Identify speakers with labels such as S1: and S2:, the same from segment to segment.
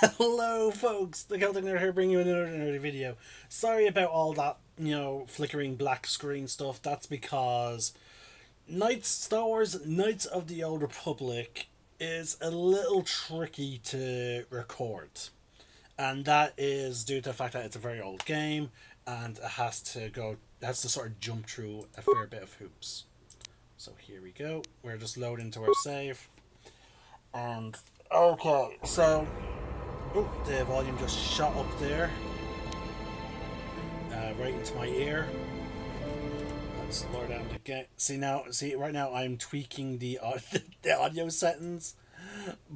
S1: Hello folks, the KOTOR Nerd here bringing you another nerdy video. Sorry about all that, flickering black screen stuff. That's because Star Wars Knights of the Old Republic is a little tricky to record. And that is due to the fact that it's a very old game and it has to sort of jump through a fair bit of hoops. So here we go. We're just loading to our save. And okay, so the volume just shot up there, right into my ear. Let's lower down again. See, right now I'm tweaking the audio settings,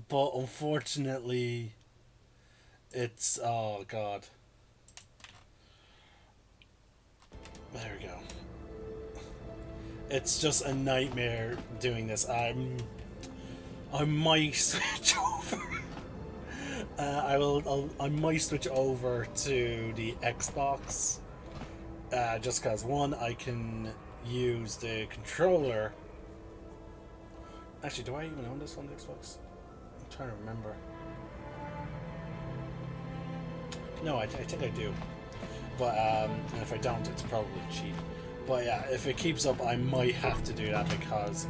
S1: but unfortunately, it's oh god. There we go. It's just a nightmare doing this. I might switch over. I might switch over to the Xbox, just because one, I can use the controller. Actually, do I even own this on the Xbox? I'm trying to remember. No, I think I do. But and if I don't, it's probably cheap. But yeah, if it keeps up, I might have to do that because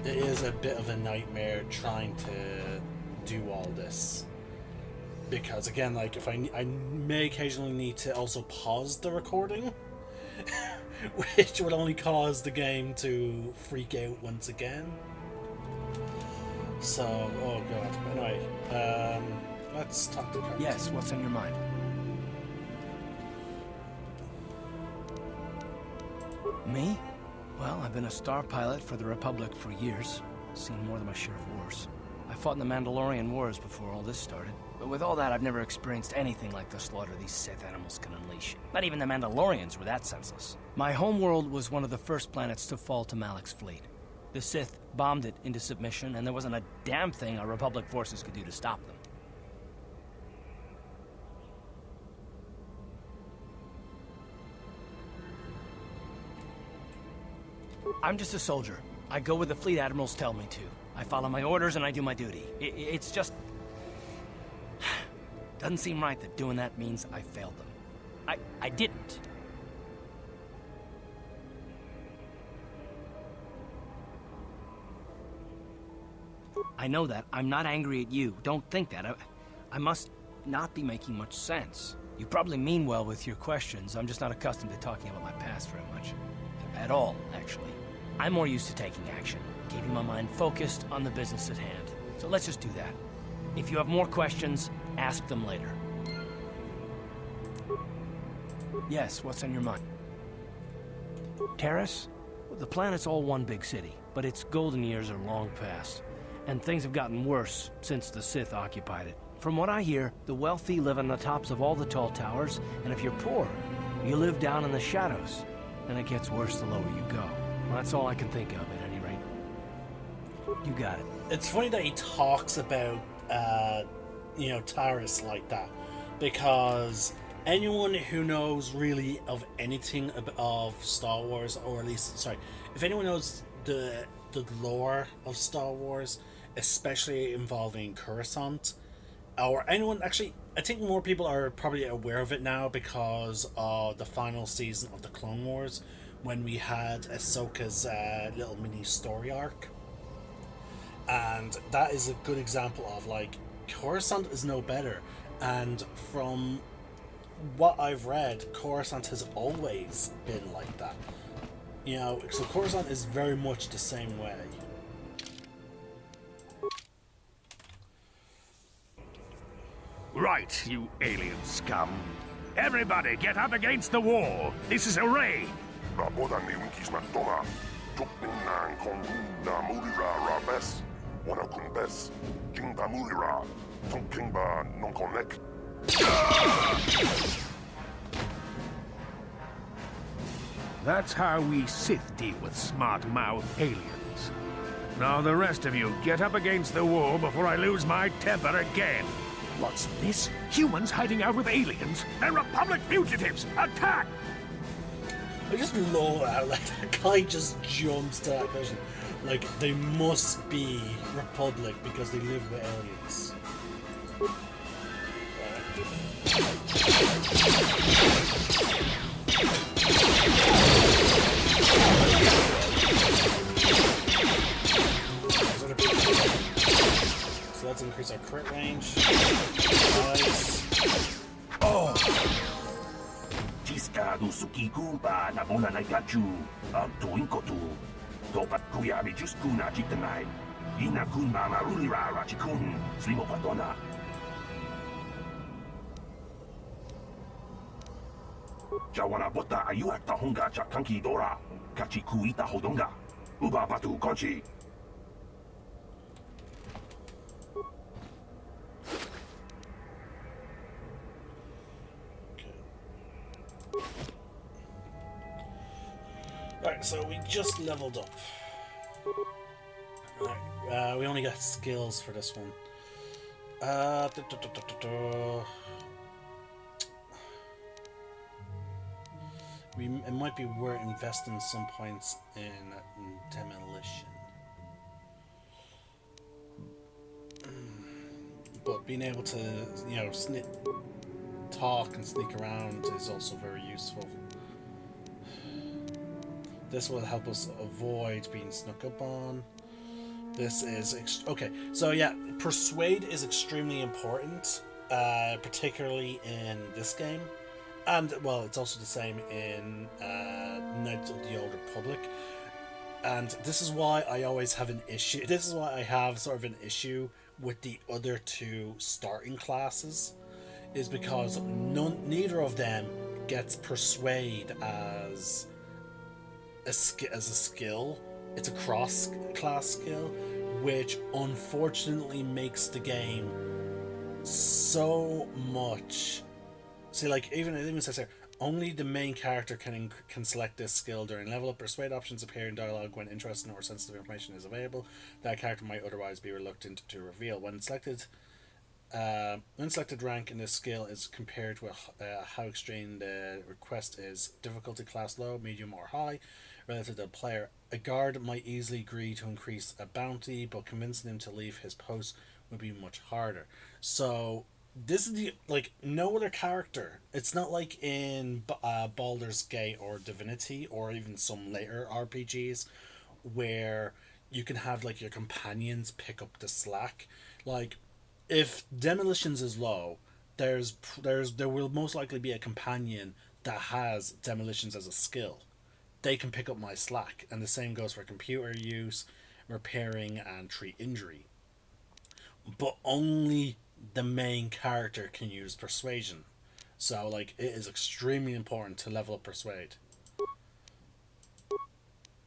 S1: it is a bit of a nightmare trying to do all this. Because again, like if I may occasionally need to also pause the recording, which would only cause the game to freak out once again. So, oh god. Anyway, let's talk to Kurt.
S2: Yes, what's on your mind? Me? Well, I've been a star pilot for the Republic for years. Seen more than my share of wars. I fought in the Mandalorian Wars before all this started. But with all that, I've never experienced anything like the slaughter these Sith animals can unleash. Not even the Mandalorians were that senseless. My homeworld was one of the first planets to fall to Malak's fleet. The Sith bombed it into submission, and there wasn't a damn thing our Republic forces could do to stop them. I'm just a soldier. I go where the fleet admirals tell me to. I follow my orders and I do my duty. It's just... doesn't seem right that doing that means I failed them. I didn't. I know that. I'm not angry at you. Don't think that. I must not be making much sense. You probably mean well with your questions. I'm just not accustomed to talking about my past very much. At all, actually. I'm more used to taking action, keeping my mind focused on the business at hand. So let's just do that. If you have more questions, ask them later. Yes, what's on your mind? Terrace? Well, the planet's all one big city, but its golden years are long past. And things have gotten worse since the Sith occupied it. From what I hear, the wealthy live on the tops of all the tall towers, and if you're poor, you live down in the shadows. And it gets worse the lower you go. Well, that's all I can think of, at any rate. You got it.
S1: It's funny that he talks about, Taris like that, because anyone who knows really of anything of Star Wars, or at least, sorry, if anyone knows the lore of Star Wars, especially involving Coruscant, or anyone, actually, I think more people are probably aware of it now because of the final season of the Clone Wars, when we had Ahsoka's little mini story arc. And that is a good example of, like, Coruscant is no better. And from what I've read, Coruscant has always been like that. So Coruscant is very much the same way.
S3: Right, you alien scum. Everybody, get up against the wall. This is a raid. That's how we Sith deal with smart-mouth aliens. Now the rest of you, get up against the wall before I lose my temper again. What's this? Humans hiding out with aliens? They're Republic fugitives! Attack!
S1: I just love how, like, that guy just jumps to that question. Like, they must be Republic because they live with aliens. So let's increase our crit range. Nice.
S3: Oh!
S4: Tiska do Sukikumba na bona na gachu. Ang tuwing ko to. Topat kuya mi just kuna chitanay. Ina kun mama ulira rachikun. Slimo patona. Jawana bota ayu at tahonga chakanki dora. Kachi kuita hodonga. Uba batu konchi.
S1: Alright, so we just leveled up. Alright, we only got skills for this one. It might be worth investing some points in demolition. But being able to, you know, talk and sneak around is also very useful. This will help us avoid being snuck up on. This is okay. So yeah, persuade is extremely important, particularly in this game, and well, it's also the same in Knights of the Old Republic. And this is why I always have an issue. This is why I have sort of an issue with the other two starting classes, is because neither of them gets persuade as a skill. It's a cross-class skill, which unfortunately makes the game so much. See, like even says here, only the main character can select this skill during level up. Persuade options appear in dialogue when interesting or sensitive information is available that character might otherwise be reluctant to reveal. When selected rank in this skill is compared with how extreme the request is. Difficulty class low, medium, or high relative to the player. A guard might easily agree to increase a bounty, but convincing him to leave his post would be much harder. So this is the, like, no other character. It's not like in Baldur's Gate or Divinity or even some later RPGs where you can have like your companions pick up the slack. Like, if demolitions is low, there will most likely be a companion that has demolitions as a skill. They can pick up my slack, and the same goes for computer use, repairing, and treat injury. But only the main character can use persuasion. So like, it is extremely important to level up persuade.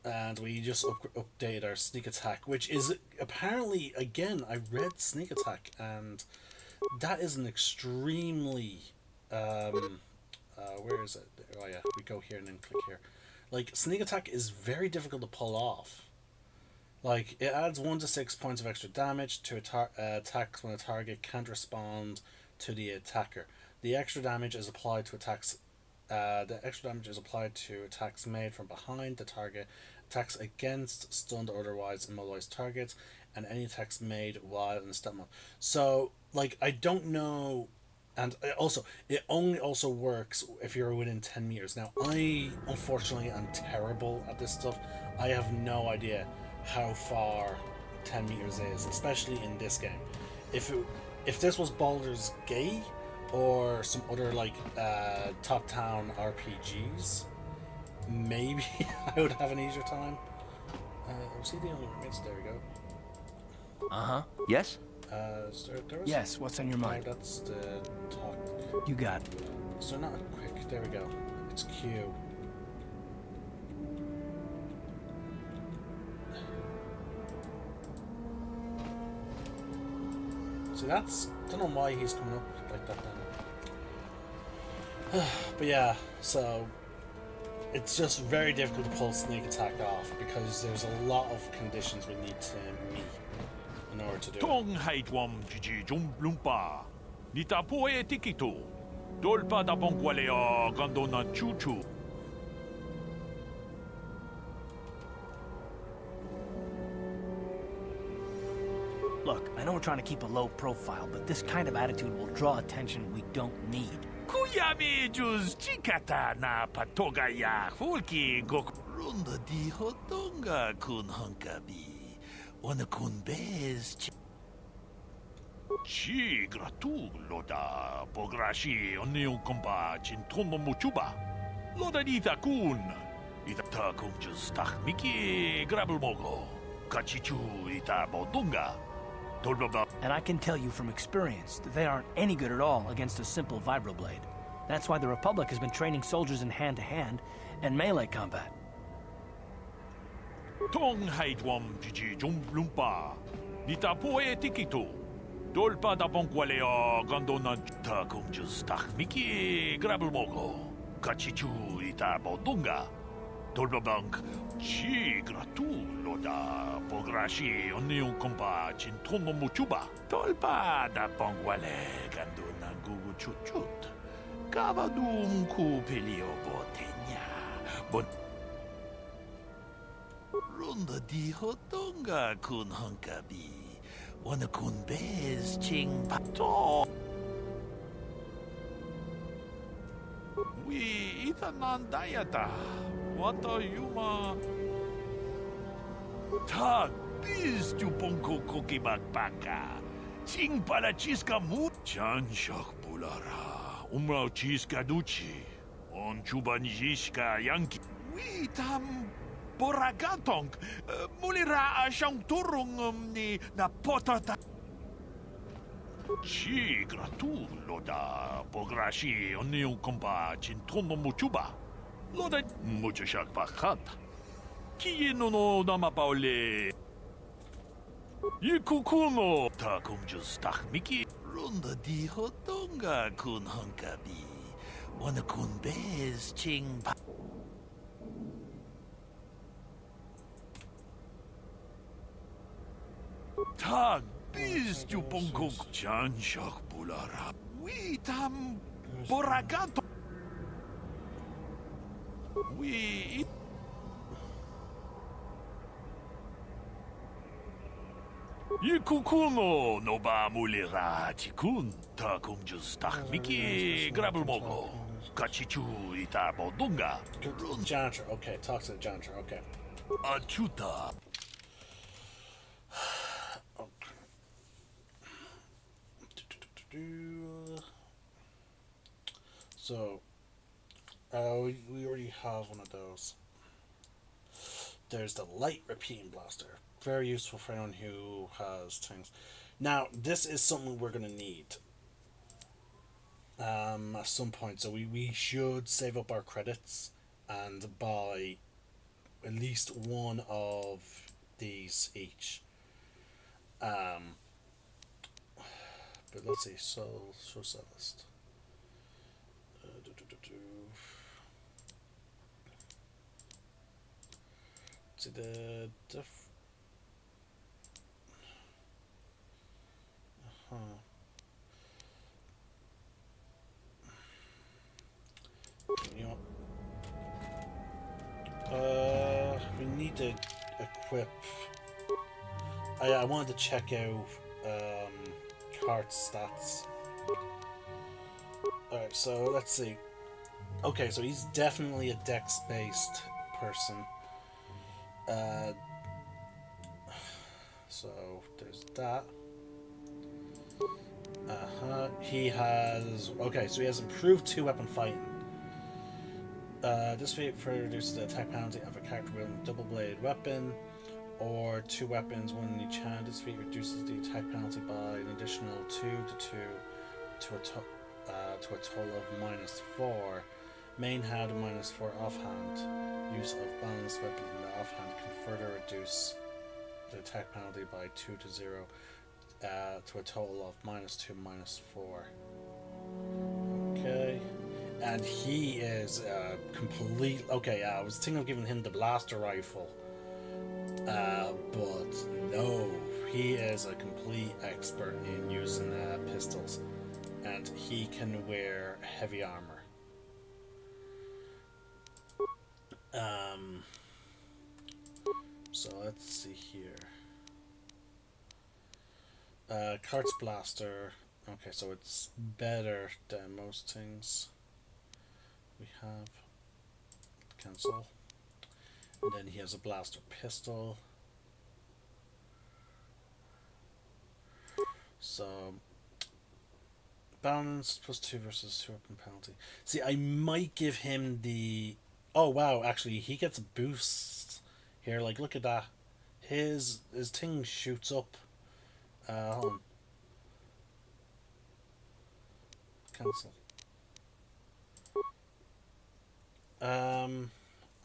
S1: And we just updated our sneak attack, which is apparently, again, I read sneak attack, and that is an extremely where is it? Oh yeah, we go here and then click here. Like, sneak attack is very difficult to pull off. Like, it adds 1 to 6 points of extra damage to attacks when a target can't respond to the attacker. The extra damage is applied to attacks. The extra damage is applied to attacks made from behind the target, attacks against stunned or otherwise immobilized targets, and any attacks made while in step mode. So, like, I don't know. And also, it only also works if you're within 10 meters. Now, I, unfortunately, am terrible at this stuff. I have no idea how far 10 meters is, especially in this game. If this was Baldur's Gate or some other, like, top-down RPGs, maybe I would have an easier time. See the only remains. There we go.
S2: Uh-huh.
S5: Yes?
S1: There was,
S2: Yes, what's on your mind?
S1: that's the talk.
S2: You got it.
S1: So not quick. There we go. It's Q. So that's, don't know why he's coming up like that then. But yeah, so it's just very difficult to pull sneak attack off because there's a lot of conditions we need to meet in order to do it.
S3: Tong haitwam jiji lumpa. Nita poe tikito. Dolpa da bonkwalea gandona chuchu.
S2: Look, I I know we're trying to keep a low profile, but this kind of attitude will draw attention we don't need.
S3: Kuyami juz chikata na patogaya hulki gok.
S5: Runda di hotonga kun hunkabi. Wana kun bez
S3: Chi gratu loda pograshi onion kompa chintono muchuba. Loda dita kun. Ita ta kun juz tahmiki grabel mogo. Kachichu ita bodunga. Tolbaba.
S2: And I can tell you from experience that they aren't any good at all against a simple vibroblade. That's why the Republic has been training soldiers in hand-to-hand and melee combat.
S3: Tong haitwam jiji jumplumpa. Nita poe tikito. Dolpa da bonkwaleo gandona ta kum juz tahmiki grabel mogo. Kachichu ita bodunga. Dolbabank chi gratu loda pograshi onion kompa chintono muchuba. Dolpa da bonkwale gandona gugu chuchut. Kavadum ku pelio botenya. Bon
S5: Runda di hotonga kun hunkabi. Wana kun bez ching pato.
S3: We itanan dayata. Wata yuma.
S5: Tag biz tu ponko koki bakbaka. Ching para chiska mu.
S3: Chan shak bulara. Umrao chiska duchi. On chubanjishka yanki.
S5: We tam boragatong. Mulira asyang turong ni na potata.
S3: Chi gratu loda pograshi onion kompa chintono muchuba. Loda muchashak bakat. Kiye no nama paole. Yikukuno ta kumjus tahmiki.
S5: Runda di hotonga kun hunkabi. Wana kun bez ching pa.
S3: Tag biz tu ponko chan shak bulara.
S5: We tam boragato.
S3: We Yikukuno no ba mulira chikun ta kumjus tahmiki grabel mogo. Kachichu ita bodunga.
S1: Janitor, okay, talk to the janitor, okay.
S3: Achuta. So, we already have one of those. There's the light repeating blaster. Very useful for anyone who has things. Now, this is something we're going to need at some point. So we should save up our credits and buy at least one of these each. But let's see. So sell list. See the you know, we need to equip. I wanted to check out cart stats. Alright, so let's see. Okay, so he's definitely a dex-based person. So there's that. He has... Okay, so he has improved 2-weapon fighting. This feat further reduces the attack penalty of a character wielding a double-bladed weapon, or 2 weapons, one in each hand. This feat reduces the attack penalty by an additional 2 to 2 to a total of -4. Main hand and -4 offhand. Use of balanced weapon in the offhand can further reduce the attack penalty by 2 to 0 to a total of -2, -4. Okay. And he is complete. Okay, I was thinking of giving him the blaster rifle. But no, he is a complete expert in using pistols. And he can wear heavy armor. So let's see here.
S1: Karts blaster. Okay, so it's better than most things. We have cancel. And then he has a blaster pistol. So balance +2 versus 2 weapon penalty. See, I might give him the. Oh wow! Actually, he gets a boost here. Like, look at that. His thing shoots up. Hold on. Cancel.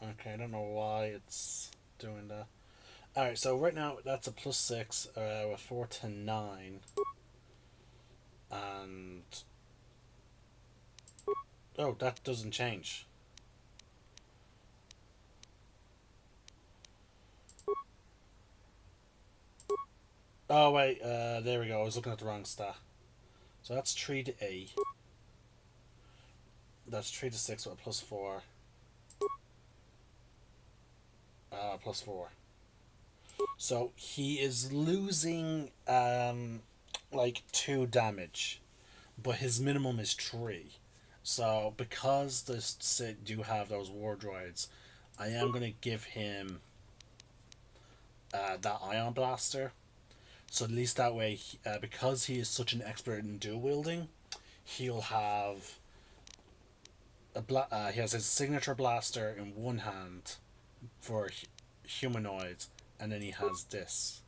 S1: Okay, I don't know why it's doing that. Alright, so right now that's a +6 with 4 to 9. And. Oh, that doesn't change. Oh, wait, there we go. I was looking at the wrong stat. So that's 3 to 8. That's 3 to 6 with a +4. +4. So he is losing like 2 damage, but his minimum is 3. So because the do have those war droids, I am gonna give him that ion blaster. So at least that way, because he is such an expert in dual wielding, he'll have he has his signature blaster in one hand for humanoids, and then he has this.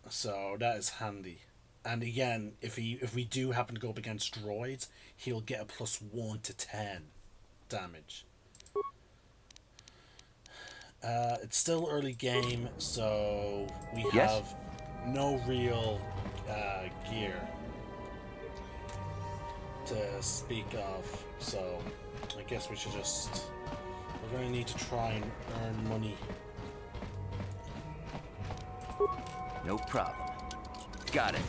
S1: So that is handy. And again, if we do happen to go up against droids, he'll get a +1 to 10 damage. It's still early game, so we have no real gear to speak of. So I guess we should just. We're going to need to try and earn money.
S6: No problem. Got it.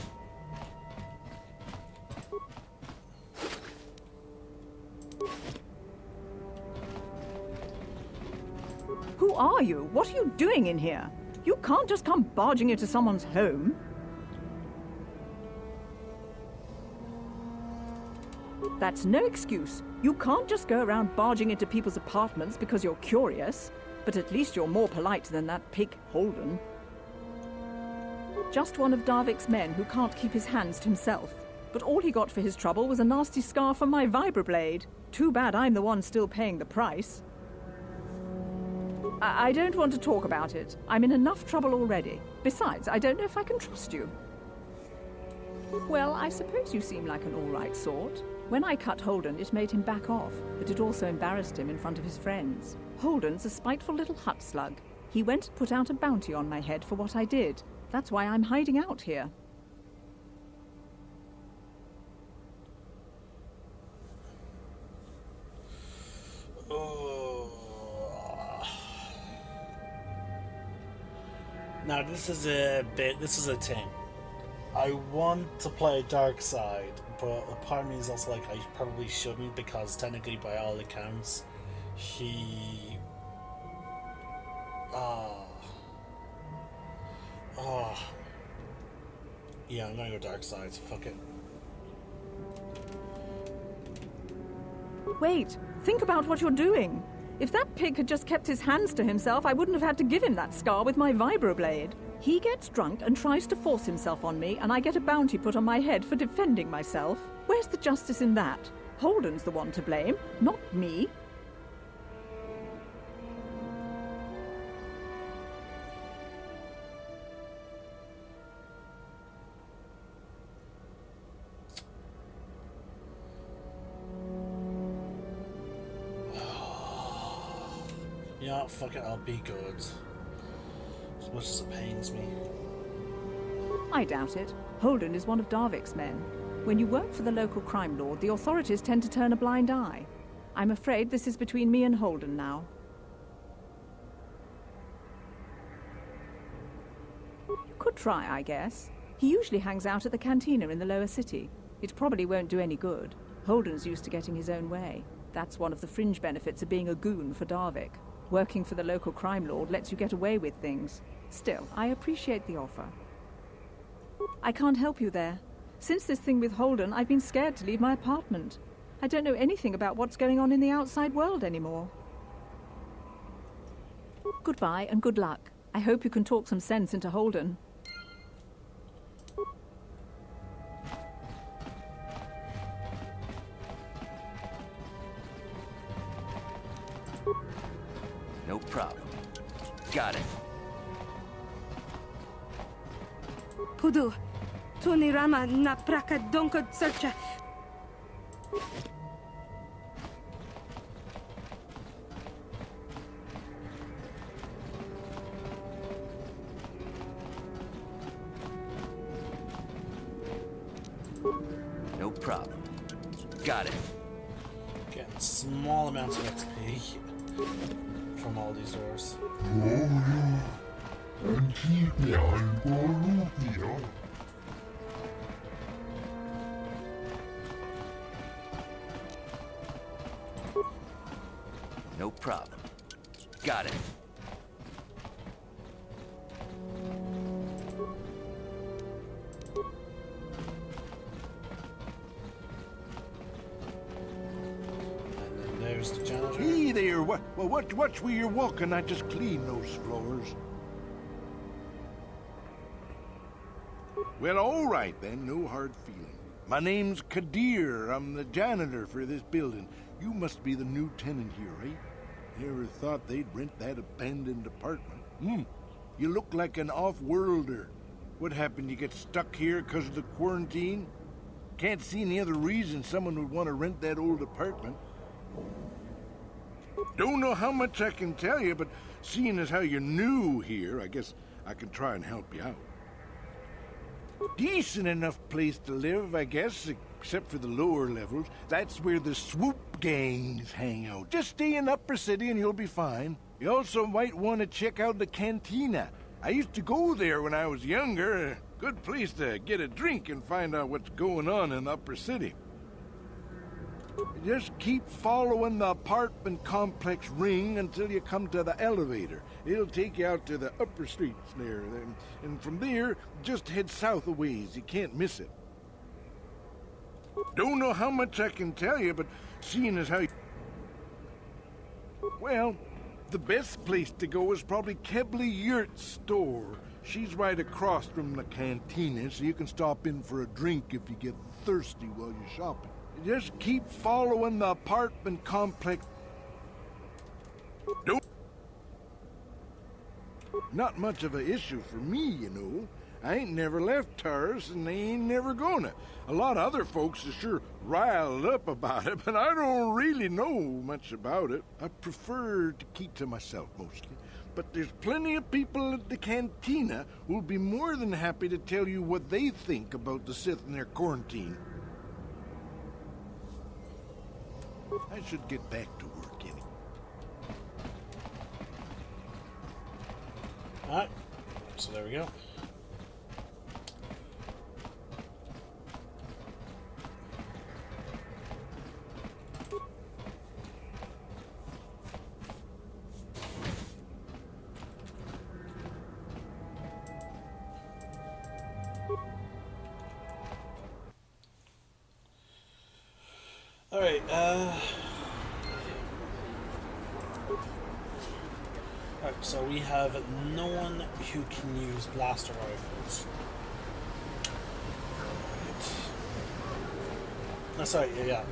S7: Who are you? What are you doing in here? You can't just come barging into someone's home. That's no excuse. You can't just go around barging into people's apartments because you're curious. But at least you're more polite than that pig Holden. Just one of Darvik's men who can't keep his hands to himself. But all he got for his trouble was a nasty scar from my vibroblade. Too bad I'm the one still paying the price. I don't want to talk about it. I'm in enough trouble already. Besides, I don't know if I can trust you. Well, I suppose you seem like an all-right sort. When I cut Holden, it made him back off, but it also embarrassed him in front of his friends. Holden's a spiteful little hut slug. He went and put out a bounty on my head for what I did. That's why I'm hiding out here.
S1: Now this is a thing. I want to play dark side, but a part of me is also like I probably shouldn't, because technically by all accounts he yeah, I'm gonna go dark side, so fuck it.
S7: Wait, think about what you're doing. If that pig had just kept his hands to himself, I wouldn't have had to give him that scar with my vibroblade. He gets drunk and tries to force himself on me, and I get a bounty put on my head for defending myself. Where's the justice in that? Holden's the one to blame, not me.
S1: Yeah, fuck it, I'll be good. As much as it pains me.
S7: I doubt it. Holden is one of Darvik's men. When you work for the local crime lord, the authorities tend to turn a blind eye. I'm afraid this is between me and Holden now. You could try, I guess. He usually hangs out at the cantina in the lower city. It probably won't do any good. Holden's used to getting his own way. That's one of the fringe benefits of being a goon for Darvik. Working for the local crime lord lets you get away with things. Still, I appreciate the offer. I can't help you there. Since this thing with Holden, I've been scared to leave my apartment. I don't know anything about what's going on in the outside world anymore. Goodbye and good luck. I hope you can talk some sense into Holden.
S6: No problem. Got it.
S8: Pudu, Tunirama na praka donko searcha.
S6: No problem. Got it.
S1: Getting small amounts of XP from all these doors.
S6: No problem. Got it.
S1: And then there's the janitor.
S9: Hey there, watch where you're walking. I just clean those floors. Well, all right then, no hard feeling. My name's Kadir. I'm the janitor for this building. You must be the new tenant here, right? Never thought they'd rent that abandoned apartment. You look like an off-worlder. What happened? You get stuck here because of the quarantine? Can't see any other reason someone would want to rent that old apartment. Don't know how much I can tell you, but seeing as how you're new here, I guess I can try and help you out. Decent enough place to live, I guess, except for the lower levels. That's where the swoop gangs hang out. Just stay in Upper City and you'll be fine. You also might want to check out the cantina. I used to go there when I was younger. A good place to get a drink and find out what's going on in the Upper City. Just keep following the apartment complex ring until you come to the elevator. It'll take you out to the upper streets there. And from there, just head south a ways. You can't miss it. Don't know how much I can tell you, but seeing as how... Well, the best place to go is probably Kebley Yurt's store. She's right across from the cantina, so you can stop in for a drink if you get thirsty while you're shopping. Just keep following the apartment complex. Don't... Not much of an issue for me, you know. I ain't never left Taurus, and they ain't never gonna. A lot of other folks are sure riled up about it, but I don't really know much about it. I prefer to keep to myself, mostly. But there's plenty of people at the cantina who'll be more than happy to tell you what they think about the Sith and their quarantine. I should get back to work, anyway.
S1: Alright, so there we go. Alright, Alright, so we have no one who can use blaster rifles. No, sorry, we do have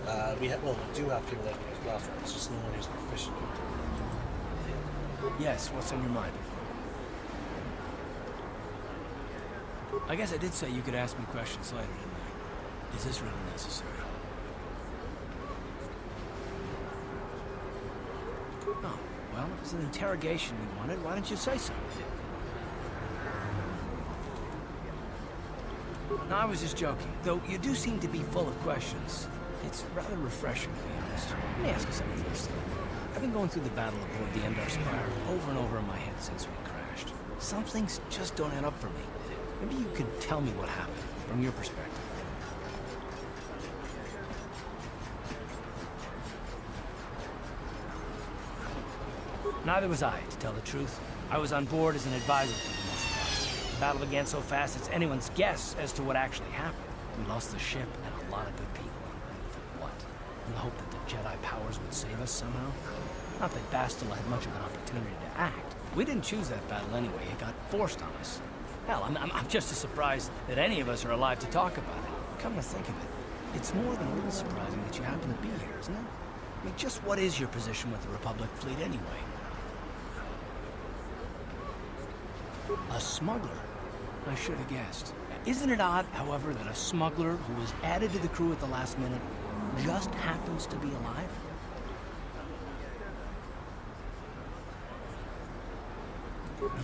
S1: people that can use blaster rifles, just no one who's proficient.
S2: Yes, what's on your mind? I guess I did say you could ask me questions later, didn't I? Is this really necessary? Oh, well, if it's an interrogation you wanted, why didn't you say so? No, I was just joking. Though you do seem to be full of questions. It's rather refreshing, to be honest. Let me ask you something first. I've been going through the battle aboard the Endar Spire over and over in my head since we crashed. Some things just don't add up for me. Maybe you could tell me what happened, from your perspective. Neither was I, to tell the truth. I was on board as an advisor for the moment. Battle began so fast it's anyone's guess as to what actually happened. We lost the ship and a lot of good people. And for what? In the hope that the Jedi powers would save us somehow? Not that Bastila had much of an opportunity to act. We didn't choose that battle anyway. It got forced on us. Hell, I'm just as surprised that any of us are alive to talk about it. Come to think of it, it's more than a little surprising that you happen to be here, isn't it? I mean, just what is your position with the Republic fleet anyway? A smuggler? I should have guessed. Isn't it odd, however, that a smuggler who was added to the crew at the last minute just happens to be alive?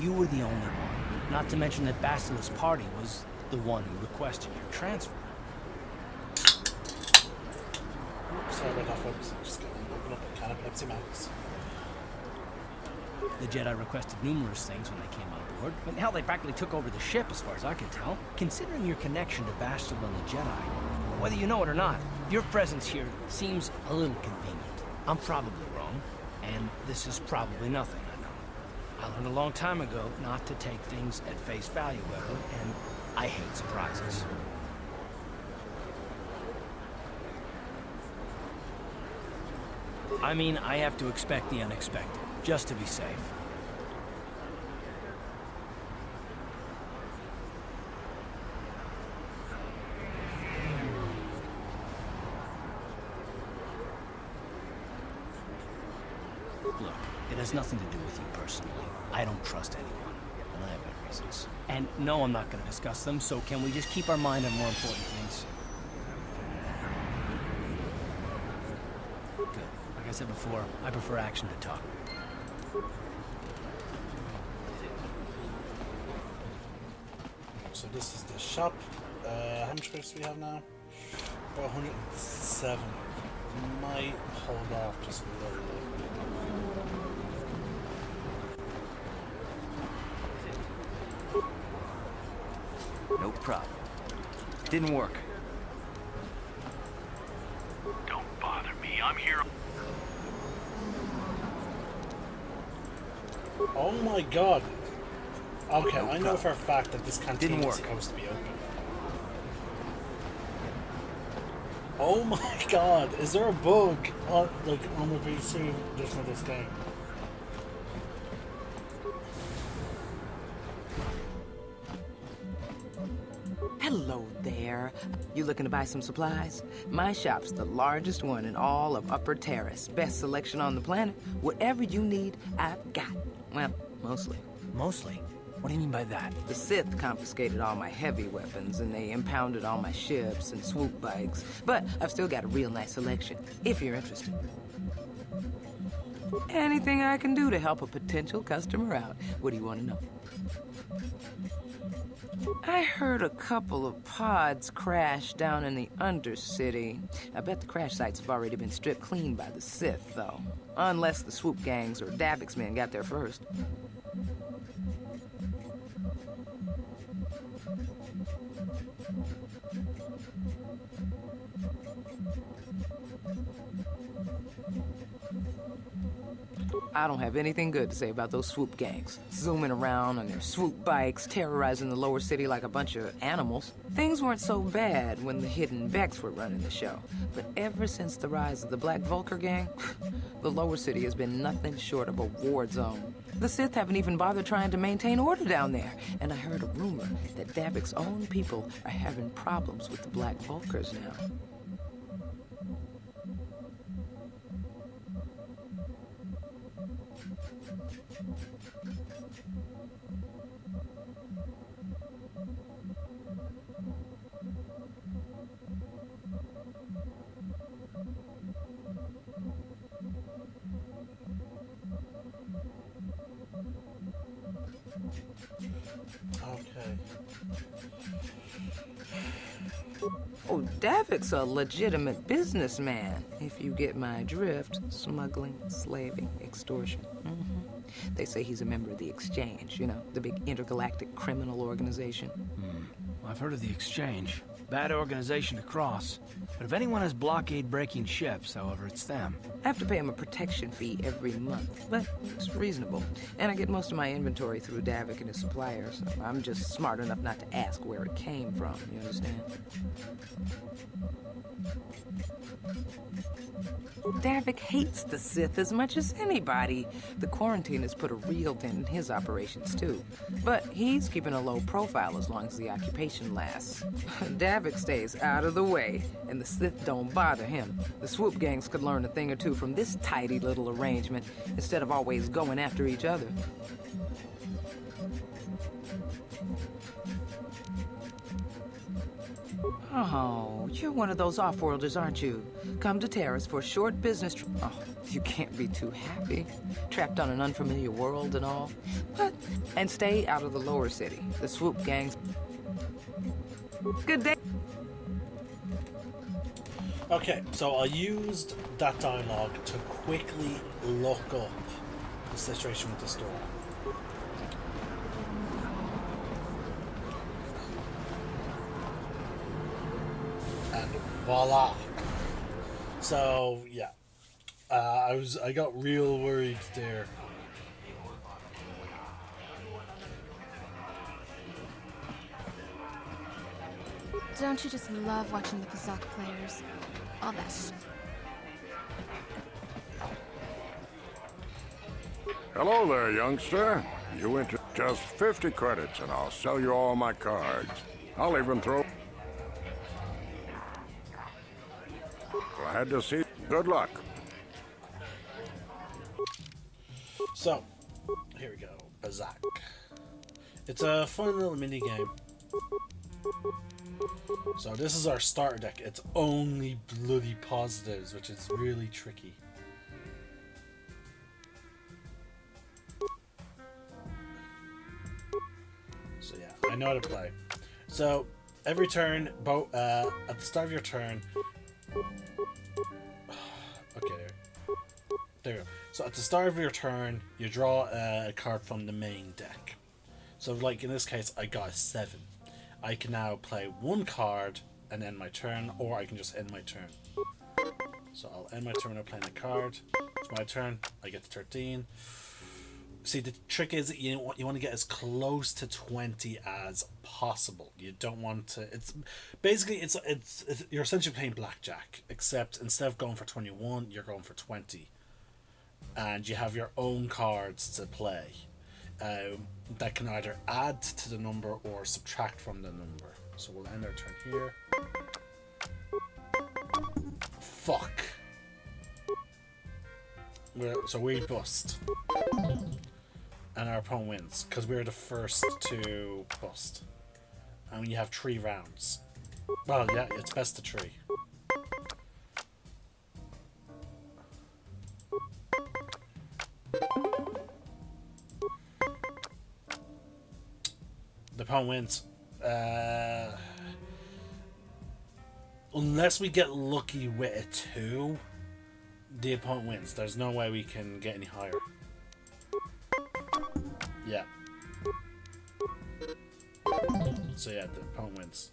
S2: You were the only one. Not to mention that Bastila's party was the one who requested your transfer.
S1: Oops, sorry about that, folks. Just gonna open up a can of Pepsi Max.
S2: The Jedi requested numerous things when they came on board. But hell, they practically took over the ship, as far as I could tell. Considering your connection to Bastila and the Jedi, whether you know it or not, your presence here seems a little convenient. I'm probably wrong, and this is probably nothing, I know. I learned a long time ago not to take things at face value, ever, and I hate surprises. I mean, I have to expect the unexpected, just to be safe. Look, it has nothing to do with you personally. I don't trust anyone, and I have my reasons. And no, I'm not going to discuss them, so can we just keep our mind on more important things? Good. Like I said before, I prefer action to talk.
S1: So this is the shop. How much credits do we have now? About 107. Might hold off just a little bit.
S6: No problem. Didn't work.
S3: Don't bother me. I'm here.
S1: Oh my god. Okay,
S6: No
S1: I know
S6: problem.
S1: for a fact that this canteen
S6: Didn't
S1: is
S6: work.
S1: supposed to be open. Oh my god, is there a bug on the PC edition of this game?
S10: Hello there. You looking to buy some supplies? My shop's the largest one in all of Upper Terrace. Best selection on the planet. Whatever you need, I've got. Well, mostly.
S2: Mostly? What do you mean by that?
S10: The Sith confiscated all my heavy weapons, and they impounded all my ships and swoop bikes. But I've still got a real nice selection, if you're interested. Anything I can do to help a potential customer out. What do you want to know? I heard a couple of pods crash down in the Undercity. I bet the crash sites have already been stripped clean by the Sith, though. Unless the swoop gangs or Davix men got there first. I don't have anything good to say about those swoop gangs. Zooming around on their swoop bikes, terrorizing the lower city like a bunch of animals. Things weren't so bad when the hidden Vex were running the show. But ever since the rise of the Black Vulcar gang, the lower city has been nothing short of a war zone. The Sith haven't even bothered trying to maintain order down there. And I heard a rumor that Davix's own people are having problems with the Black Vulcars now.
S1: Okay.
S10: Oh, Davix a legitimate businessman, if you get my drift. Smuggling, slaving, extortion. They say he's a member of the Exchange, you know, the big intergalactic criminal organization.
S2: I've heard of the Exchange. Bad organization to cross. But if anyone has blockade-breaking ships, however, it's them.
S10: I have to pay him a protection fee every month, but it's reasonable. And I get most of my inventory through Davik and his suppliers. I'm just smart enough not to ask where it came from, you understand? Davik hates the Sith as much as anybody. The quarantine has put a real dent in his operations, too. But he's keeping a low profile as long as the occupation lasts. Davik stays out of the way, and the Sith don't bother him. The swoop gangs could learn a thing or two from this tidy little arrangement, instead of always going after each other. Oh, you're one of those off-worlders, aren't you? Come to Terrace for a short business trip. Oh, you can't be too happy. Trapped on an unfamiliar world and all. And stay out of the lower city. The swoop gangs. Good day.
S1: Okay, so I used that dialogue to quickly look up the situation with the store. And voila. So yeah, I got real worried there.
S11: Don't you just love watching the Kazakh players? All that.
S3: Hello there, youngster. You enter just 50 credits and I'll sell you all my cards. I'll even throw... Glad to see you. Good luck.
S1: So, here we go. Bazak. It's a fun little mini game. So this is our starter deck. It's only bloody positives, which is really tricky. So yeah, I know how to play. So every turn, at the start of your turn. Okay, there we go. So at the start of your turn, you draw a card from the main deck. So like in this case, I got a 7. I can now play one card and end my turn, or I can just end my turn. So I'll end my turn by playing a card. It's my turn. I get to 13. See, the trick is you want to get as close to 20 as possible. You don't want to. It's basically it's you're essentially playing blackjack, except instead of going for 21, you're going for 20, and you have your own cards to play. That can either add to the number or subtract from the number. So we'll end our turn here. Fuck. So we bust. And our opponent wins, because we're the first to bust. And you have 3 rounds. Well, yeah, it's best of 3. The opponent wins. Unless we get lucky with a 2, the opponent wins. There's no way we can get any higher. Yeah. So yeah, the opponent wins.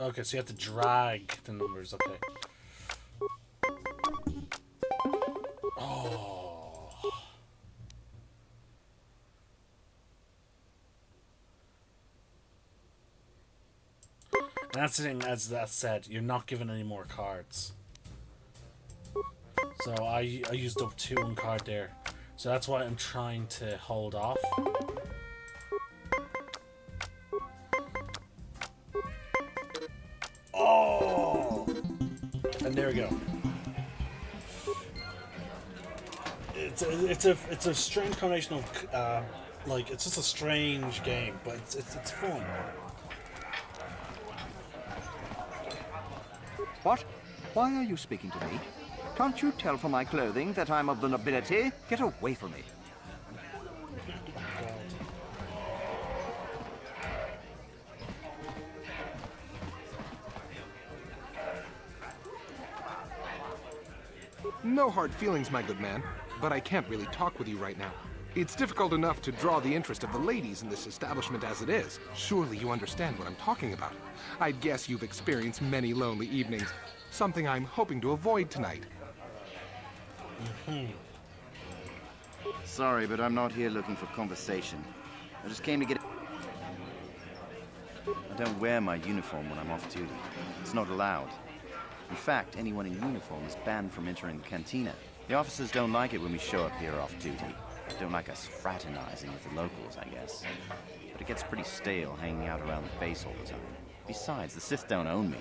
S1: Okay, so you have to drag the numbers, okay. Oh. And that's the thing, as that said, you're not given any more cards. So I used up 2 on card there. So that's why I'm trying to hold off. Oh! And there we go. It's a strange combination of like it's just a strange game, but it's fun.
S12: What? Why are you speaking to me? Can't you tell from my clothing that I'm of the nobility? Get away from me.
S13: No hard feelings, my good man, but I can't really talk with you right now. It's difficult enough to draw the interest of the ladies in this establishment as it is. Surely you understand what I'm talking about. I'd guess you've experienced many lonely evenings, something I'm hoping to avoid tonight.
S14: Sorry, but I'm not here looking for conversation. I just came to get... I don't wear my uniform when I'm off duty. It's not allowed. In fact, anyone in uniform is banned from entering the cantina. The officers don't like it when we show up here off duty. They don't like us fraternizing with the locals, I guess. But it gets pretty stale hanging out around the base all the time. Besides, the Sith don't own me.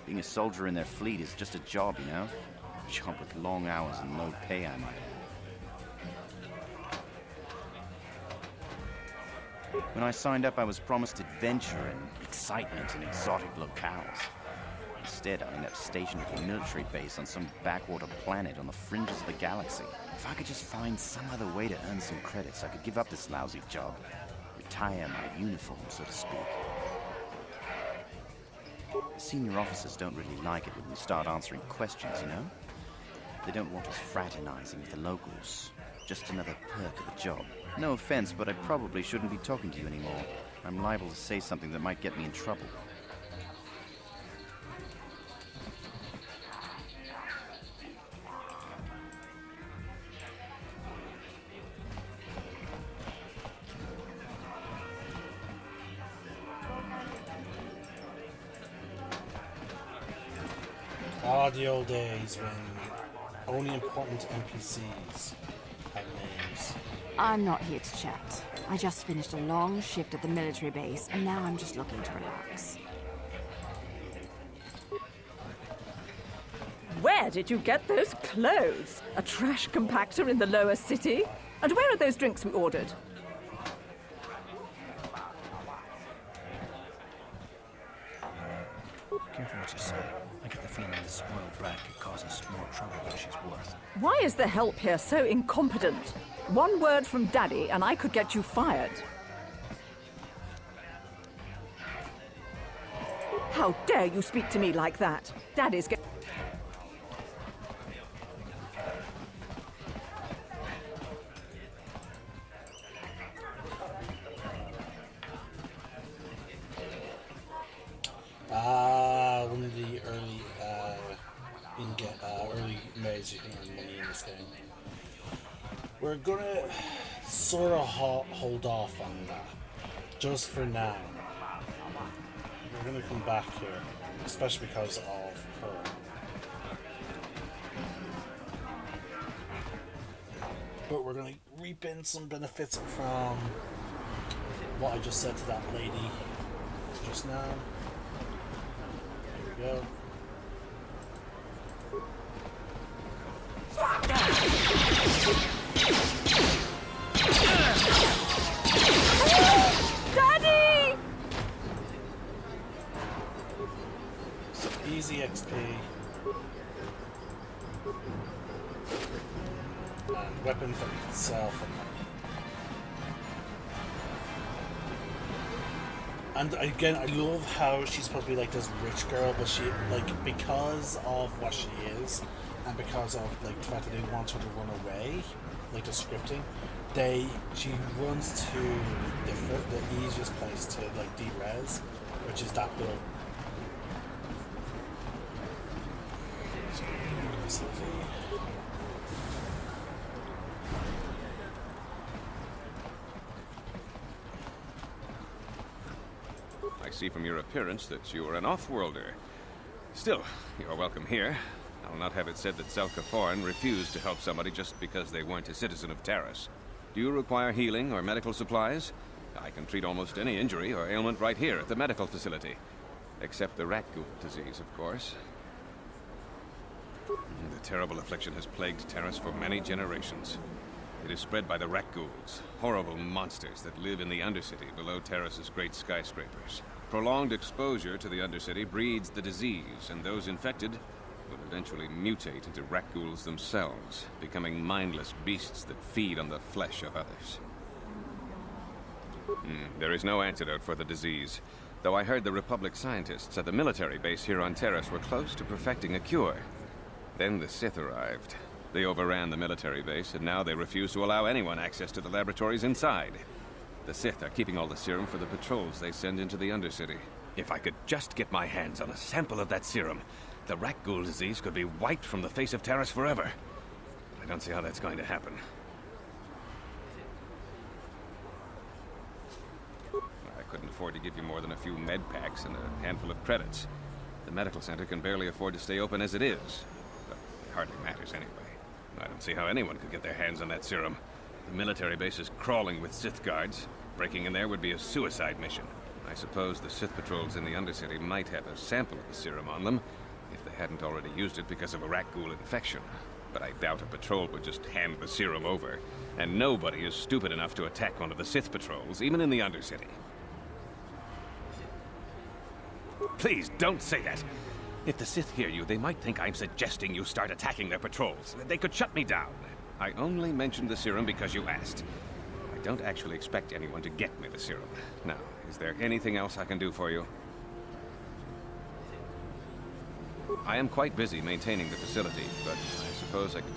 S14: Being a soldier in their fleet is just a job, you know? A job with long hours and low pay, I might add. When I signed up, I was promised adventure and excitement in exotic locales. Instead, I ended up stationed at a military base on some backwater planet on the fringes of the galaxy. If I could just find some other way to earn some credits, I could give up this lousy job. Retire my uniform, so to speak. The senior officers don't really like it when we start answering questions, you know? They don't want us fraternizing with the locals. Just another perk of the job. No offense, but I probably shouldn't be talking to you anymore. I'm liable to say something that might get me in trouble.
S1: Ah, the old days when only important NPCs had names.
S15: I'm not here to chat. I just finished a long shift at the military base, and now I'm just looking to relax.
S7: Where did you get those clothes? A trash compactor in the lower city? And where are those drinks we ordered?
S2: Careful what you say. I get the feeling this spoiled brat could cause us more trouble than she's worth.
S7: Why is the help here so incompetent? One word from Daddy and I could get you fired. How dare you speak to me like that? Daddy's getting...
S1: One of the early early ways you can earn money in this game. We're gonna sort of hold off on that just for now. We're gonna come back here, especially because of her. But we're gonna reap in some benefits from what I just said to that lady just now. Here we go.
S7: Daddy!
S1: Some easy XP. And weapons that we can sell for money. And again, I love how she's supposed to be like this rich girl, but she, like, because of what she is, and because of like the fact that they want her to run away, like the scripting, she runs to the easiest place to like de-res, which is that building.
S16: I see from your appearance that you are an off-worlder. Still, you're welcome here. I'll not have it said that Zelka refused to help somebody just because they weren't a citizen of Taris. Do you require healing or medical supplies? I can treat almost any injury or ailment right here at the medical facility. Except the rat ghoul disease, of course. The terrible affliction has plagued Taris for many generations. It is spread by the rat ghouls, horrible monsters that live in the Undercity below Taris's great skyscrapers. Prolonged exposure to the Undercity breeds the disease, and those infected will eventually mutate into rat ghouls themselves, becoming mindless beasts that feed on the flesh of others. There is no antidote for the disease, though I heard the Republic scientists at the military base here on Taris were close to perfecting a cure. Then the Sith arrived. They overran the military base, and now they refuse to allow anyone access to the laboratories inside. The Sith are keeping all the serum for the patrols they send into the Undercity. If I could just get my hands on a sample of that serum, the rat ghoul disease could be wiped from the face of Taris forever. I don't see how that's going to happen. I couldn't afford to give you more than a few med packs and a handful of credits. The medical center can barely afford to stay open as it is. But it hardly matters anyway. I don't see how anyone could get their hands on that serum. The military base is crawling with Sith guards. Breaking in there would be a suicide mission. I suppose the Sith patrols in the Undercity might have a sample of the serum on them, if they hadn't already used it because of a rat ghoul infection. But I doubt a patrol would just hand the serum over. And nobody is stupid enough to attack one of the Sith patrols, even in the Undercity. Please, don't say that. If the Sith hear you, they might think I'm suggesting you start attacking their patrols. They could shut me down. I only mentioned the serum because you asked. I don't actually expect anyone to get me the serum. Now, is there anything else I can do for you? I am quite busy maintaining the facility, but I suppose I could...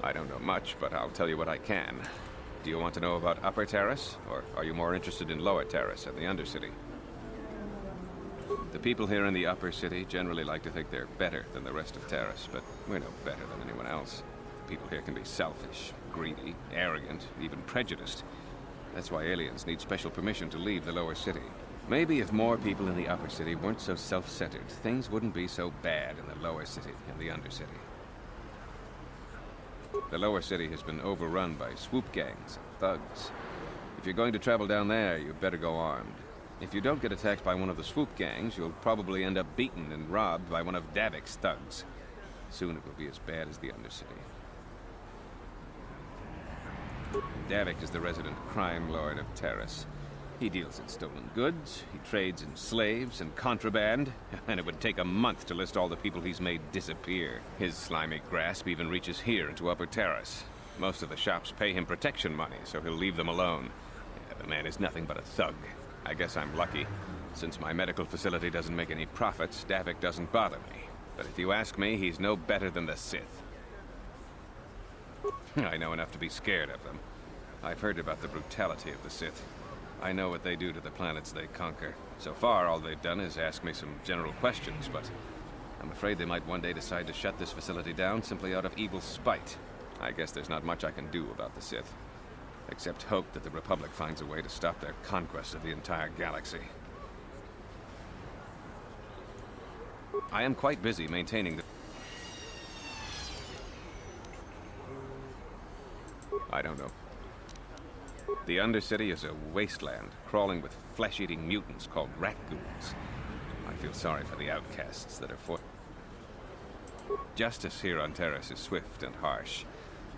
S16: I don't know much, but I'll tell you what I can. Do you want to know about Upper Terrace, or are you more interested in Lower Terrace and the Undercity? The people here in the Upper City generally like to think they're better than the rest of Terrace, but we're no better than anyone else. The people here can be selfish, greedy, arrogant, even prejudiced. That's why aliens need special permission to leave the Lower City. Maybe if more people in the Upper City weren't so self-centered, things wouldn't be so bad in the Lower City and the Undercity. The Lower City has been overrun by swoop gangs and thugs. If you're going to travel down there, you'd better go armed. If you don't get attacked by one of the swoop gangs, you'll probably end up beaten and robbed by one of Davik's thugs. Soon it will be as bad as the Undercity. Davik is the resident crime lord of Terrace. He deals in stolen goods, he trades in slaves and contraband, and it would take a month to list all the people he's made disappear. His slimy grasp even reaches here into Upper Terrace. Most of the shops pay him protection money, so he'll leave them alone. Yeah, the man is nothing but a thug. I guess I'm lucky. Since my medical facility doesn't make any profits, Davik doesn't bother me. But if you ask me, he's no better than the Sith. I know enough to be scared of them. I've heard about the brutality of the Sith. I know what they do to the planets they conquer. So far, all they've done is ask me some general questions, but I'm afraid they might one day decide to shut this facility down simply out of evil spite. I guess there's not much I can do about the Sith, except hope that the Republic finds a way to stop their conquest of the entire galaxy. I am quite busy maintaining the... I don't know. The Undercity is a wasteland, crawling with flesh-eating mutants called rat ghouls. I feel sorry for the outcasts that are for... Justice here on Terrace is swift and harsh.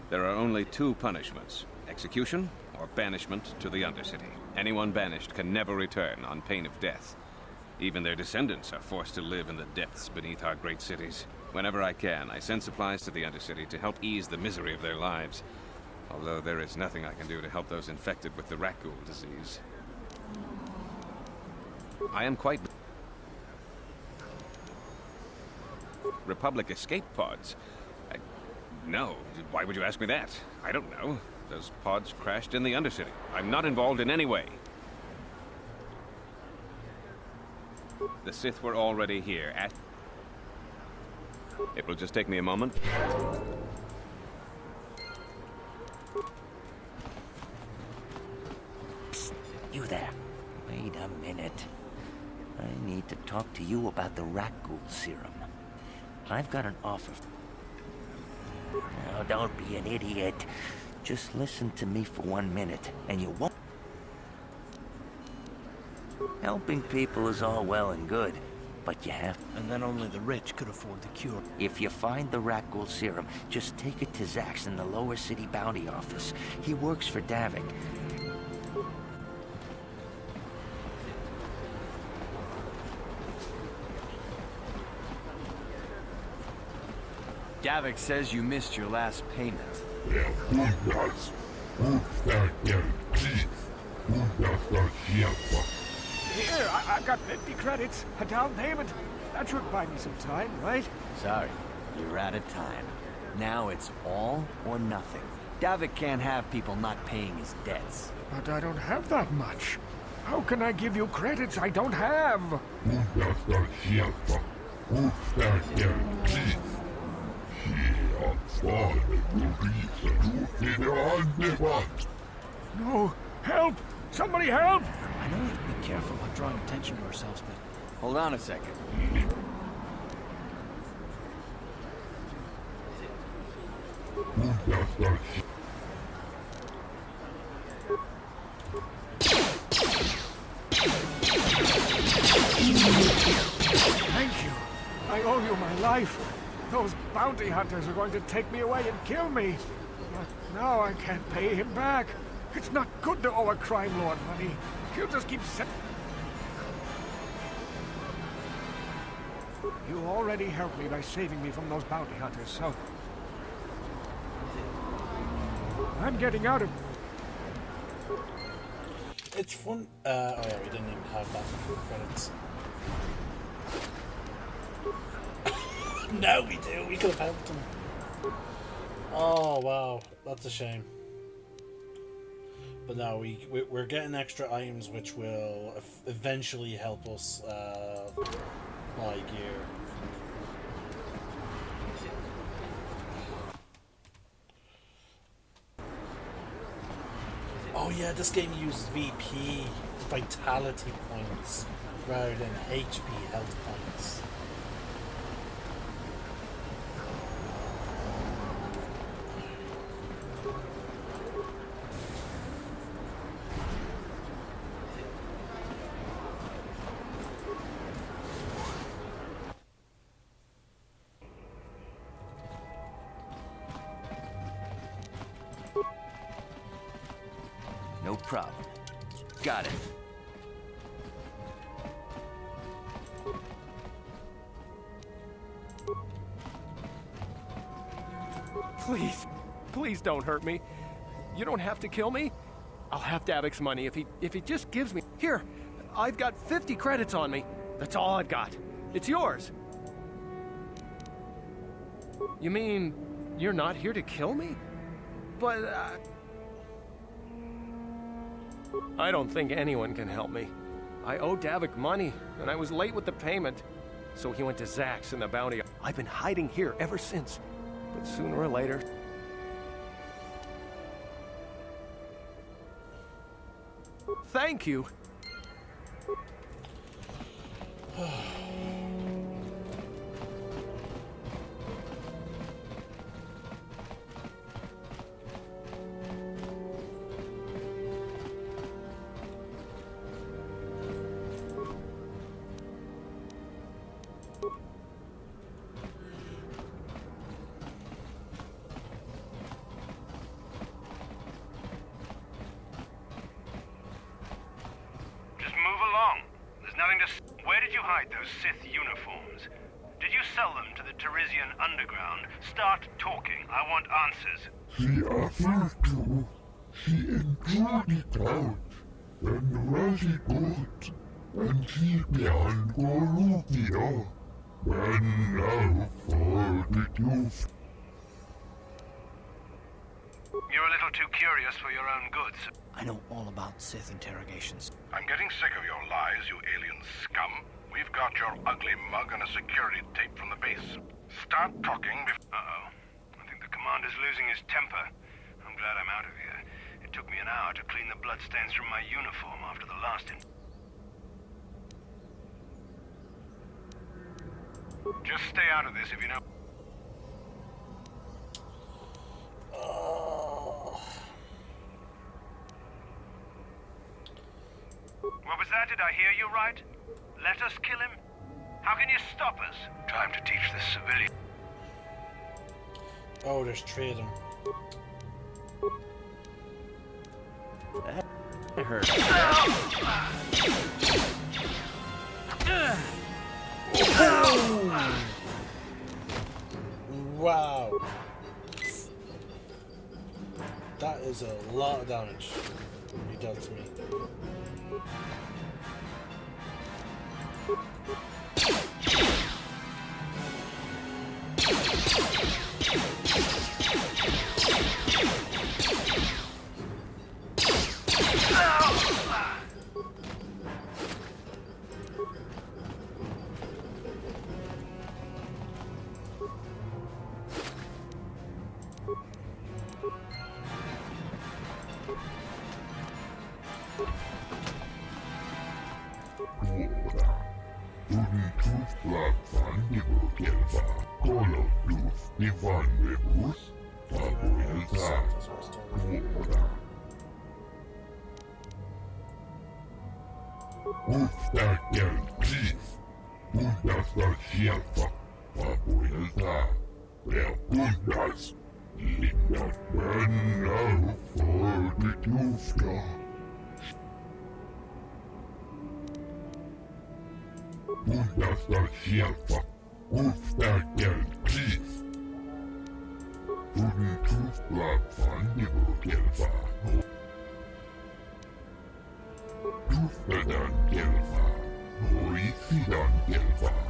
S16: There are only two punishments: execution or banishment to the Undercity. Anyone banished can never return on pain of death. Even their descendants are forced to live in the depths beneath our great cities. Whenever I can, I send supplies to the Undercity to help ease the misery of their lives. Although there is nothing I can do to help those infected with the rat ghoul disease. I am quite... Republic escape pods? No. Why would you ask me that? I don't know. Those pods crashed in the Undercity. I'm not involved in any way. The Sith were already here at... It will just take me a moment.
S17: You there. Wait a minute. I need to talk to you about the rat ghoul serum. I've got an offer. Now, don't be an idiot. Just listen to me for 1 minute, and you won't... Helping people is all well and good, but you have...
S2: And then only the rich could afford the cure.
S17: If you find the rat ghoul serum, just take it to Zax in the Lower City Bounty Office. He works for Davik.
S2: Davik says you missed your last payment.
S3: Here, I've got 50 credits, a down payment. That should buy me some time, right?
S6: Sorry, you're out of time. Now it's all or nothing. Davik can't have people not paying his debts.
S3: But I don't have that much. How can I give you credits I don't have? No! Help! Somebody help!
S2: I know we have to be careful about drawing attention to ourselves, but...
S6: Hold on a second.
S3: Thank you. I owe you my life. Those bounty hunters are going to take me away and kill me. But now I can't pay him back. It's not good to owe a crime lord money. He'll just keep You already helped me by saving me from those bounty hunters, so... I'm getting out of...
S1: It's fun. Oh yeah, we didn't even have that for credits. Now we do. We could have helped him. Oh wow, that's a shame. But no, we're getting extra items which will eventually help us buy gear. Oh yeah, this game uses VP vitality points rather than HP health points.
S6: No problem. Got it.
S3: Please, please don't hurt me. You don't have to kill me. I'll have Davik's money if he just gives me... Here, I've got 50 credits on me. That's all I've got. It's yours. You mean you're not here to kill me? But, I don't think anyone can help me. I owe Davik money, and I was late with the payment. So he went to Zax and the bounty. I've been hiding here ever since. But sooner or later... Thank you!
S18: Where did you hide those Sith uniforms? Did you sell them to the Teresian underground? Start talking. I want answers.
S19: She offered to. She enjoyed it out. And really good. And she began Gorubia. And now for the youth.
S18: You're a little too curious for your own goods.
S2: I know all about Sith interrogations.
S20: I'm getting sick of your lies, you alien scum. We've got your ugly mug and a security tape from the base. Start talking before...
S18: Uh-oh. I think the commander's losing his temper. I'm glad I'm out of here. It took me an hour to clean the bloodstains from my uniform after the last... Just stay out of this if you know... What was that? Did I hear you right? Let us kill him? How can you stop us? Time to teach this civilian.
S1: Oh, there's three of them.
S6: That hurt.
S1: Wow. That is a lot of damage he dealt to me.
S19: kelva. Kolotus divannebus. Papuilta. Vuoda. Ustakel chief. Pundasta sieltä. Papuilta. Ja pundas. Linnat mennä fortit lufta. Pundasta sieltä. Ustakel chief. Tuntus vannivukelvaa. Tuftadan kelvaa. Hoisidan kelvaa.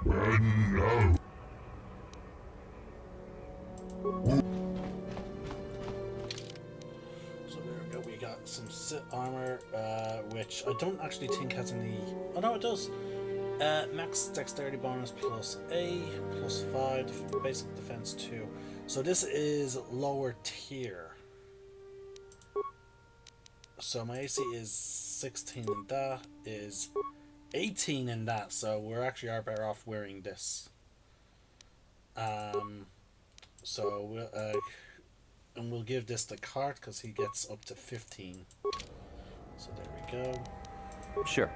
S19: Mennä.
S1: So there we go. We got some sit armor, which I don't actually think has any. Oh no, it does. Max dexterity bonus plus A, plus 5, basic defense 2. So this is lower tier. So my AC is 16 and that is 18 in that, so we're actually are better off wearing this. So we'll give this to Cart because he gets up to 15. So there we go.
S12: Sure.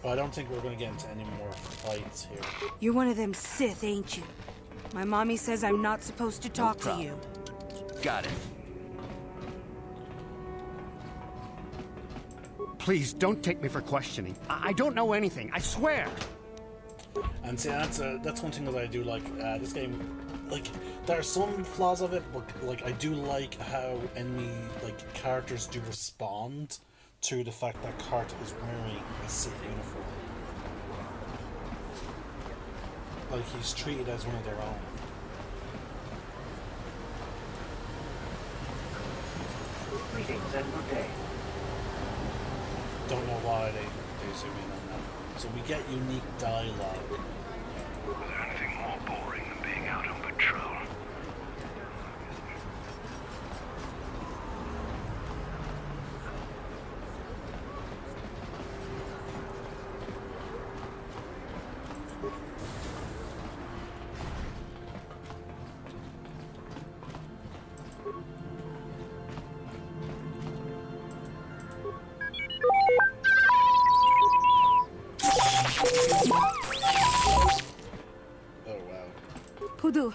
S1: But I don't think we're going to get into any more fights here.
S8: You're one of them Sith, ain't you? My mommy says I'm not supposed to talk to you.
S12: Got it.
S21: Please, don't take me for questioning. I don't know anything, I swear!
S1: And see, that's one thing that I do like. This game, like, there are some flaws of it, but like I do like how enemy characters do respond to the fact that Cart is wearing a Sith uniform. Like he's treated as one of their own.
S4: Greetings and good day.
S1: Don't know why they zoom in on that. So we get unique dialogue.
S18: Was there anything more boring than being out on patrol?
S8: Pudu,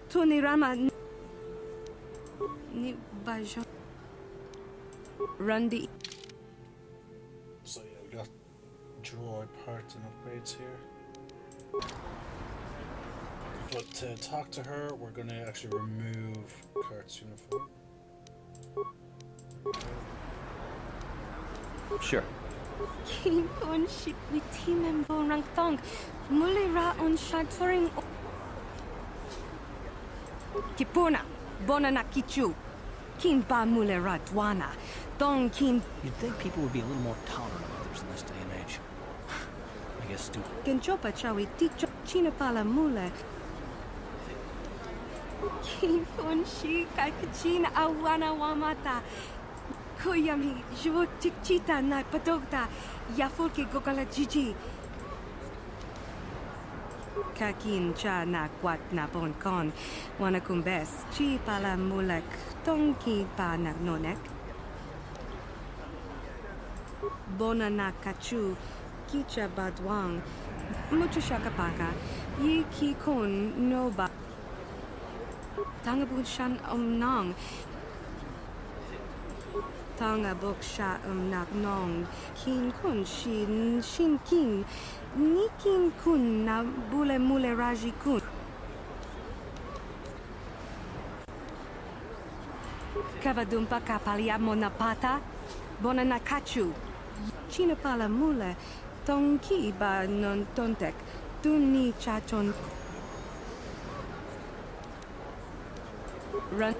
S8: Tony Rama ni Bajo Randy.
S1: So yeah, we got droid parts and upgrades here. But to talk to her, we're going to actually remove Cart's uniform.
S12: Sure.
S8: King on ship with team and Borang Thong. Mulira on Shaturing. Kipuna, Bonana Kichu. Kin Ba Mulera Dwana. Dong Kin.
S2: You'd think people would be a little more tolerant of others in this day and age. I guess stupid.
S8: Genchopa Chawi Ticho Chinapala Mule. King on Shi Kakachina Awana Wamata. Koyami, Jvo Tikchita na Padogta. Yafulke Gogala Gigi. Kakin cha na kwat na bon kon. Wanakumbes. Chi pala mulek. Tongki pa na nonek. Bona na kachu. Kicha badwang. Mucho shakapaka. Yi ki kun no ba. Tangabun shan nong. Tanga bok sha nak nong. Kin kun shin kin. Nikin kun na bule mule raji kun. Kavadumpa kapaliamo na pata. Bona na kachu. Chinapala mule. Tonki ba non tontek. Duni chaton. Run.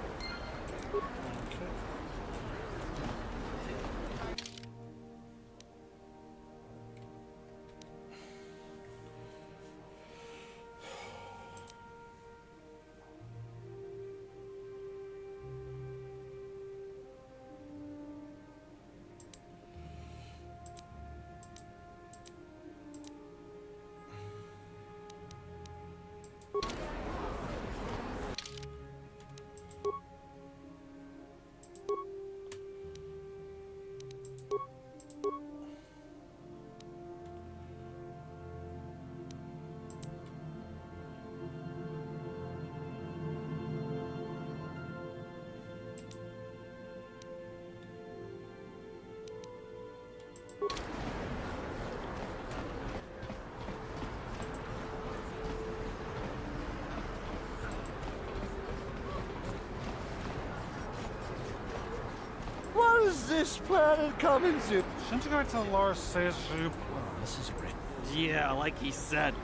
S5: What is this planet coming to?
S21: Shouldn't you go to Laura's spaceship?
S2: Oh, this is great.
S22: Yeah, like he said.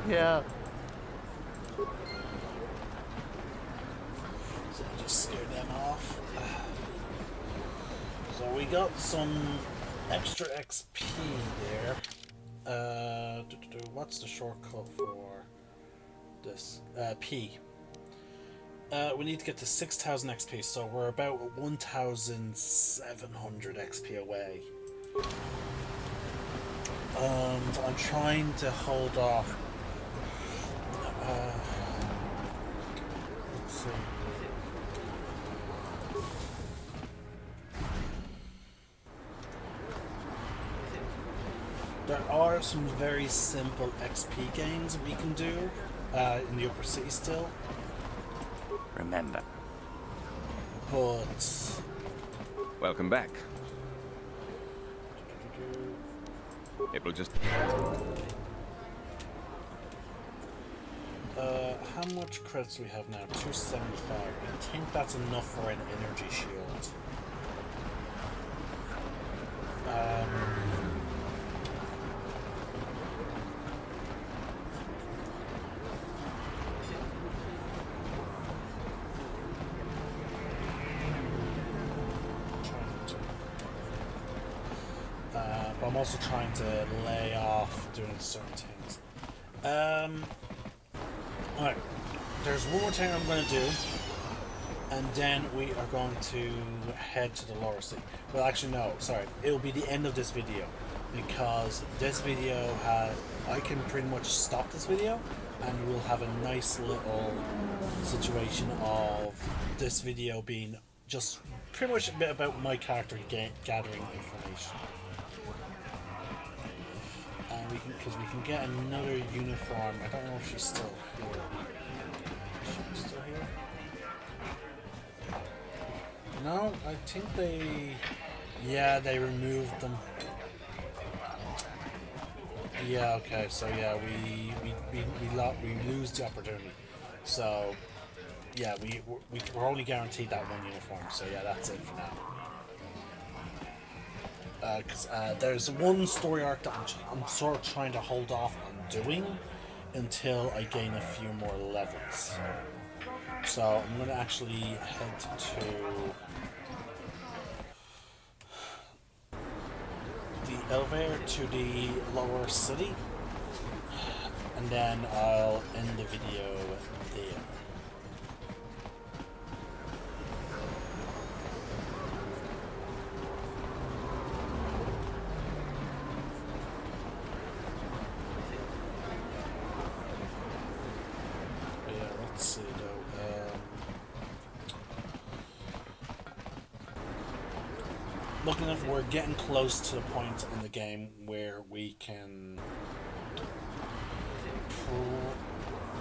S5: Yeah.
S1: So I just scared them off. So we got some extra XP there. What's the shortcut for this? P. We need to get to 6,000 XP, so we're about 1,700 XP away. And I'm trying to hold off. Let's see. There are some very simple XP games we can do in the upper city still.
S17: Remember.
S1: But
S16: Welcome back. It will just...
S1: how much credits do we have now? 275. I think that's enough for an energy shield. But I'm also trying to lay off doing certain things. Alright, there's one more thing I'm going to do, and then we are going to head to the lower city. Well, actually, no, sorry. It'll be the end of this video, because this video I can pretty much stop this video, and we'll have a nice little situation of this video being just pretty much a bit about my character gathering information. And because we can get another uniform. I don't know if she's still here. Is she still here? No, I think they... Yeah, they removed them. Yeah, okay, so yeah, we lose the opportunity. So, yeah, we're only guaranteed that one uniform, so yeah, that's it for now. Because there's one story arc that I'm sort of trying to hold off on doing until I gain a few more levels. So I'm going to actually head to the elevator to the lower city, and then I'll end the video there. Let's see though. Looking at, we're getting close to the point in the game where we can.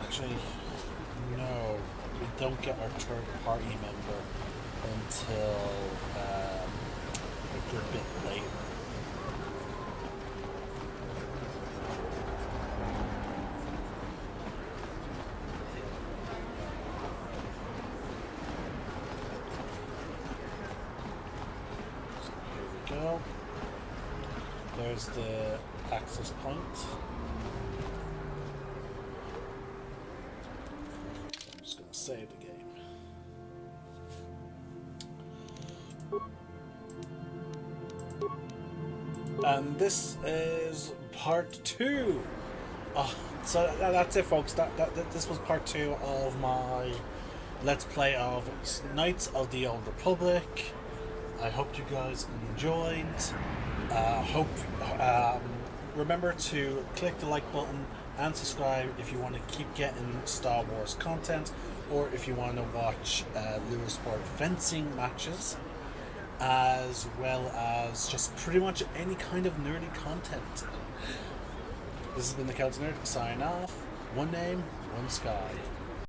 S1: Actually, no, we don't get our third party member until a good bit later. Go. There's the access point. So I'm just going to save the game. And this is part 2. So that's it, folks. This was part 2 of my Let's Play of Knights of the Old Republic. I hope you guys enjoyed. Remember to click the like button and subscribe if you want to keep getting Star Wars content, or if you want to watch Lewisburg fencing matches, as well as just pretty much any kind of nerdy content. This has been the KOTOR Nerd, sign off. One name, one sky.